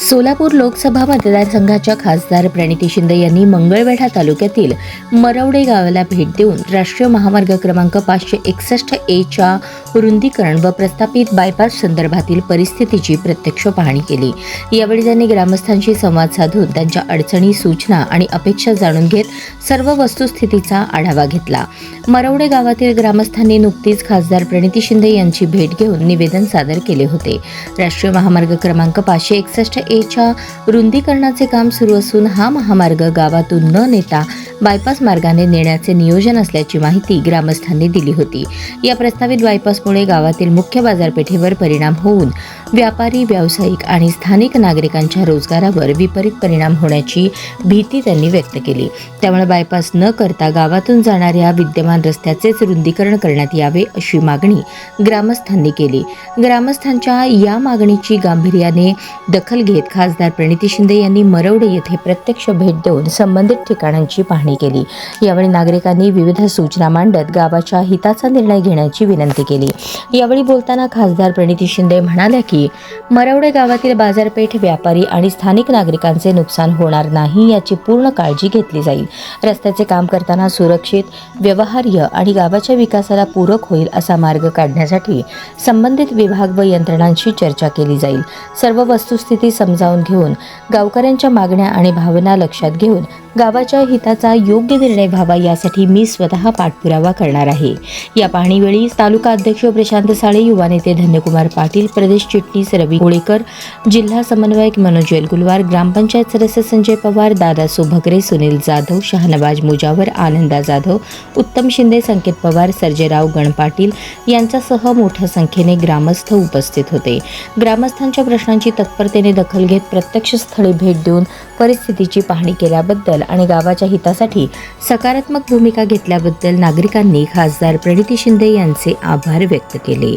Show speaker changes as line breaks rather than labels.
सोलापूर लोकसभा मतदारसंघाच्या खासदार प्रणिती शिंदे यांनी मंगळवेढा तालुक्यातील मरवडे गावाला भेट देऊन राष्ट्रीय महामार्ग क्रमांक 561 च्या रुंदीकरण व प्रस्थापित बायपास संदर्भातील परिस्थितीची प्रत्यक्ष पाहणी केली। यावेळी त्यांनी ग्रामस्थांशी संवाद साधून त्यांच्या अडचणी, सूचना आणि अपेक्षा जाणून घेत सर्व वस्तुस्थितीचा आढावा घेतला। मरवडे गावातील ग्रामस्थांनी नुकतीच खासदार प्रणिती शिंदे यांची भेट घेऊन निवेदन सादर केले होते। राष्ट्रीय महामार्ग क्रमांक 561 च्या रुंदीकरणाचे काम सुरू असून हा महामार्ग गावातून न नेता बायपास मार्गाने नेण्याचे नियोजन असल्याची माहिती ग्रामस्थांनी दिली होती। या प्रस्तावित बायपासमुळे गावातील मुख्य बाजारपेठेवर परिणाम होऊन व्यापारी, व्यावसायिक आणि स्थानिक नागरिकांच्या रोजगारावर विपरीत परिणाम होण्याची भीती त्यांनी व्यक्त केली। त्यामुळे बायपास न करता गावातून जाणाऱ्या विद्यमान रस्त्याचेच रुंदीकरण करण्यात यावे अशी मागणी ग्रामस्थांनी केली। ग्रामस्थांच्या या मागणीची गांभीर्याने दखल घेत खासदार प्रणिती शिंदे यांनी मरवडे येथे प्रत्यक्ष भेट देऊन संबंधित ठिकाणांची पाहणी केली। यावेळी नागरिकांनी विविध सूचना मांडत गावाच्या हिताचा निर्णय घेण्याची विनंती केली। यावेळी बोलताना खासदार प्रणिती शिंदे म्हणाल्या की मरवडे गावातील बाजारपेठ, व्यापारी आणि स्थानिक नागरिकांचे नुकसान होणार नाही याची पूर्ण काळजी घेतली जाईल। रस्त्याचे काम करताना सुरक्षित, व्यवहार्य आणि गावाच्या विकासाला पूरक होईल असा मार्ग काढण्यासाठी संबंधित विभाग व यंत्रणांशी चर्चा केली जाईल। सर्व वस्तुस्थिती समजावून घेऊन गावकऱ्यांच्या मागण्या आणि भावना लक्षात घेऊन गावाच्या हिताचा योग्य निर्णय व्हावा यासाठी मी स्वतः पाठपुरावा करणार आहे। या पाहणीवेळी तालुका अध्यक्ष प्रशांत साळे, युवा नेते धन्यकुमार पाटील, प्रदेश चिटणीस रवी गोळेकर, जिल्हा समन्वयक मनोज येलगुलवार, ग्रामपंचायत सदस्य संजय पवार, दादा सुभगरे, सुनील जाधव, शाहनवाज मुजावर, आनंदा जाधव, उत्तम शिंदे, संकेत पवार, सर्जेराव गणपाटील यांच्यासह मोठ्या संख्येने ग्रामस्थ उपस्थित होते। ग्रामस्थांच्या प्रश्नांची तत्परतेने दखल घेत प्रत्यक्ष स्थळी भेट देऊन परिस्थितीची पाहणी केल्याबद्दल आणि गावाच्या हितासाठी सकारात्मक भूमिका घेतल्याबद्दल नागरिकांनी खासदार प्रणिती शिंदे यांचे आभार व्यक्त केले।